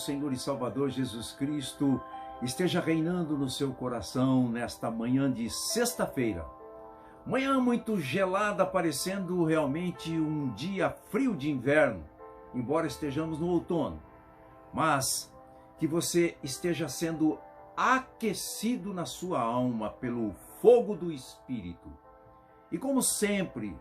Senhor e Salvador Jesus Cristo esteja reinando no seu coração nesta manhã de sexta-feira. Manhã muito gelada, parecendo realmente um dia frio de inverno, embora estejamos no outono. Mas que você esteja sendo aquecido na sua alma pelo fogo do Espírito. E como sempre,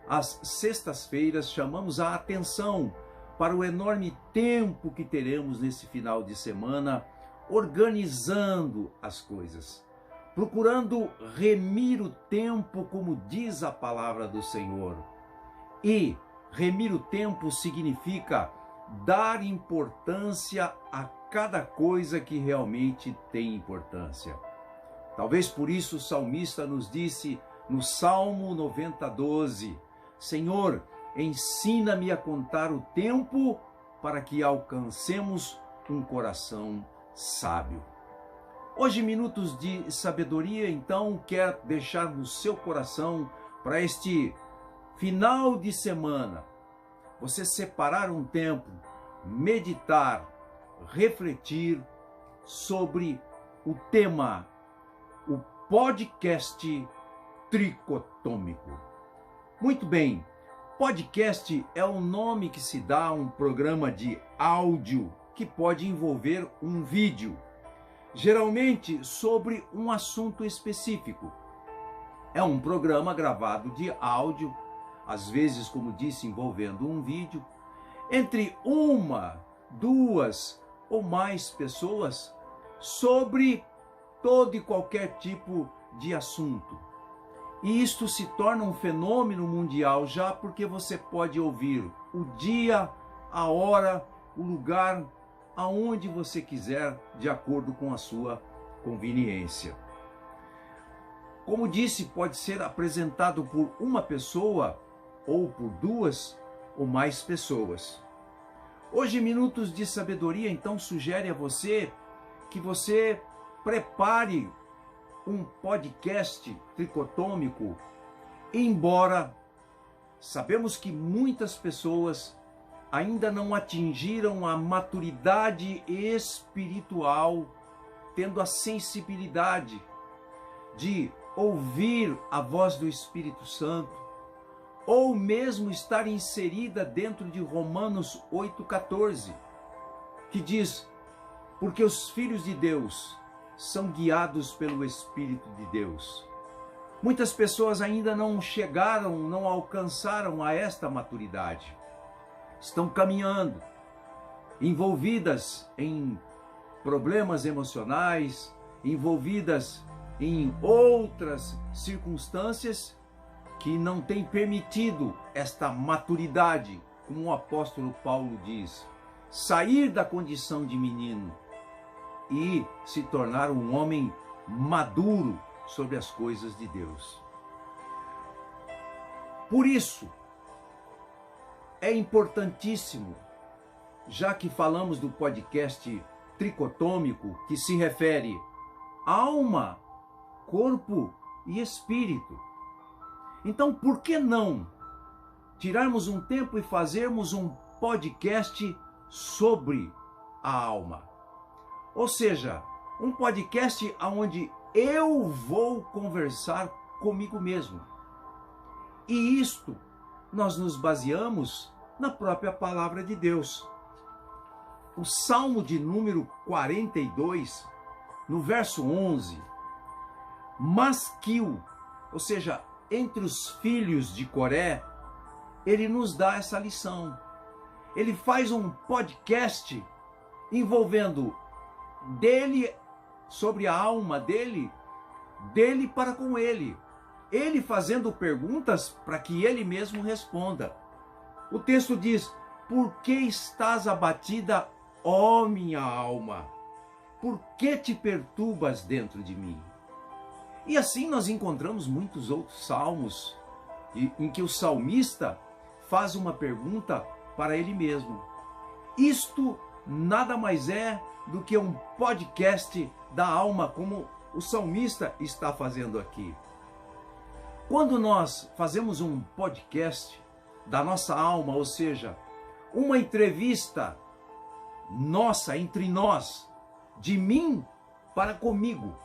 às sextas-feiras chamamos a atenção para o enorme tempo que teremos nesse final de semana, organizando as coisas, procurando remir o tempo, como diz a palavra do Senhor. E remir o tempo significa dar importância a cada coisa que realmente tem importância. Talvez por isso o salmista nos disse no Salmo 90:12, Senhor, ensina-me a contar o tempo para que alcancemos um coração sábio. Hoje, Minutos de Sabedoria, então, quer deixar no seu coração para este final de semana, você separar um tempo, meditar, refletir sobre o tema, o podcast tricotômico. Muito bem, podcast é o nome que se dá a um programa de áudio que pode envolver um vídeo, geralmente sobre um assunto específico. É um programa gravado de áudio, às vezes, como disse, envolvendo um vídeo, entre uma, duas ou mais pessoas sobre todo e qualquer tipo de assunto. E isto se torna um fenômeno mundial já porque você pode ouvir o dia, a hora, o lugar, aonde você quiser, de acordo com a sua conveniência. Como disse, pode ser apresentado por uma pessoa ou por duas ou mais pessoas. Hoje, Minutos de Sabedoria, então, sugere a você que você prepare um podcast tricotômico, embora sabemos que muitas pessoas ainda não atingiram a maturidade espiritual, tendo a sensibilidade de ouvir a voz do Espírito Santo, ou mesmo estar inserida dentro de Romanos 8,14, que diz, porque os filhos de Deus são guiados pelo Espírito de Deus. Muitas pessoas ainda não chegaram, não alcançaram a esta maturidade. Estão caminhando, envolvidas em problemas emocionais, envolvidas em outras circunstâncias que não têm permitido esta maturidade, como o apóstolo Paulo diz, sair da condição de menino e se tornar um homem maduro sobre as coisas de Deus. Por isso, é importantíssimo, já que falamos do podcast tricotômico, que se refere alma, corpo e espírito. Então, por que não tirarmos um tempo e fazermos um podcast sobre a alma? Ou seja, um podcast onde eu vou conversar comigo mesmo. E isto nós nos baseamos na própria palavra de Deus. O Salmo de número 42, no verso 11, Masquil, ou seja, entre os filhos de Coré, ele nos dá essa lição. Ele faz um podcast envolvendo dele, sobre a alma dele para com ele fazendo perguntas para que ele mesmo responda. O texto diz, por que estás abatida, ó minha alma? Por que te perturbas dentro de mim? E assim nós encontramos muitos outros salmos em que o salmista faz uma pergunta para ele mesmo. Isto nada mais é do que um podcast da alma, como o salmista está fazendo aqui. Quando nós fazemos um podcast da nossa alma, ou seja, uma entrevista nossa, entre nós, de mim para comigo.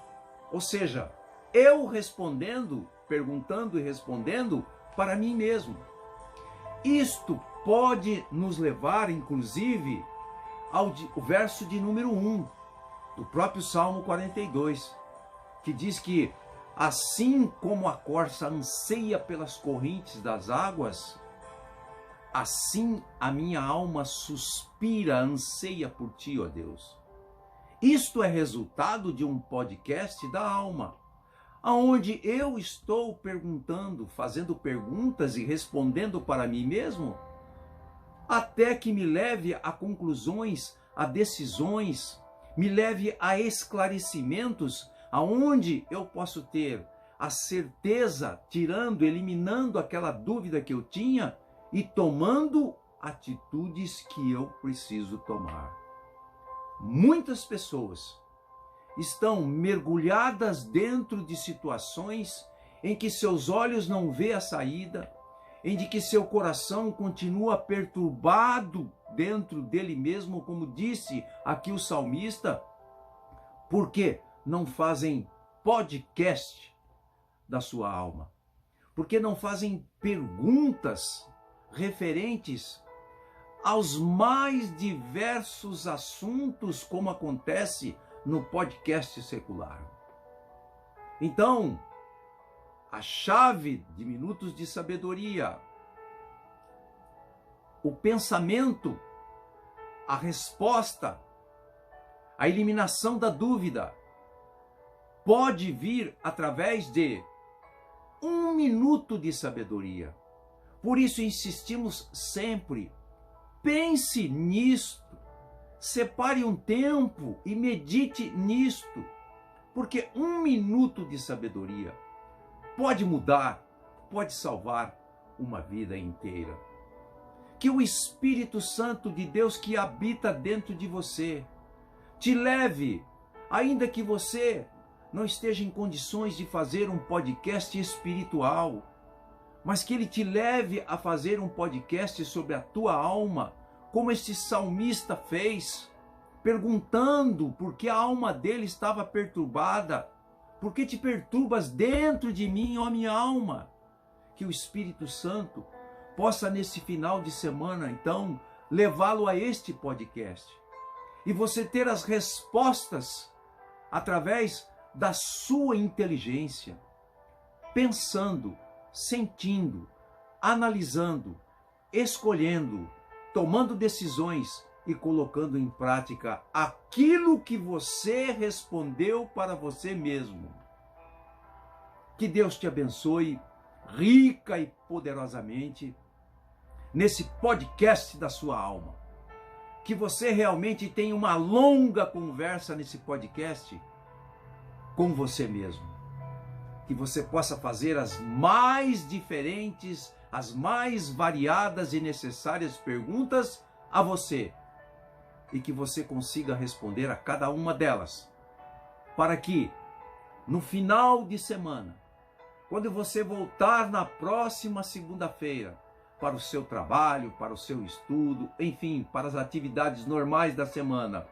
Ou seja, eu respondendo, perguntando e respondendo para mim mesmo. Isto pode nos levar, inclusive, ao verso de número 1 do próprio Salmo 42, que diz que assim como a corça anseia pelas correntes das águas, assim a minha alma suspira, anseia por ti, ó Deus. Isto é resultado de um podcast da alma, aonde eu estou perguntando, fazendo perguntas e respondendo para mim mesmo, até que me leve a conclusões, a decisões, me leve a esclarecimentos, aonde eu posso ter a certeza, eliminando aquela dúvida que eu tinha e tomando atitudes que eu preciso tomar. Muitas pessoas estão mergulhadas dentro de situações em que seus olhos não vê a saída, em que seu coração continua perturbado dentro dele mesmo, como disse aqui o salmista, porque não fazem podcast da sua alma, porque não fazem perguntas referentes aos mais diversos assuntos, como acontece no podcast secular. Então, a chave de Minutos de Sabedoria, o pensamento, a resposta, a eliminação da dúvida, pode vir através de 1 minuto de sabedoria. Por isso insistimos sempre, pense nisto, separe um tempo e medite nisto, porque 1 minuto de sabedoria pode mudar, pode salvar uma vida inteira. Que o Espírito Santo de Deus que habita dentro de você te leve, ainda que você não esteja em condições de fazer um podcast espiritual, mas que ele te leve a fazer um podcast sobre a tua alma, como este salmista fez, perguntando por que a alma dele estava perturbada. Por que te perturbas dentro de mim, ó minha alma? Que o Espírito Santo possa nesse final de semana, então, levá-lo a este podcast. E você ter as respostas através da sua inteligência, pensando, sentindo, analisando, escolhendo, tomando decisões e colocando em prática aquilo que você respondeu para você mesmo. Que Deus te abençoe rica e poderosamente nesse podcast da sua alma. Que você realmente tenha uma longa conversa nesse podcast com você mesmo. Que você possa fazer as mais diferentes, as mais variadas e necessárias perguntas a você. E que você consiga responder a cada uma delas. Para que, no final de semana, quando você voltar na próxima segunda-feira, para o seu trabalho, para o seu estudo, enfim, para as atividades normais da semana,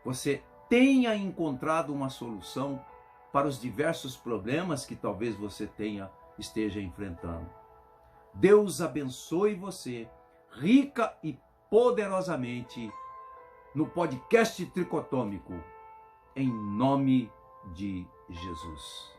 você tenha encontrado uma solução para os diversos problemas que talvez você esteja enfrentando. Deus abençoe você rica e poderosamente no podcast Tricotômico, em nome de Jesus.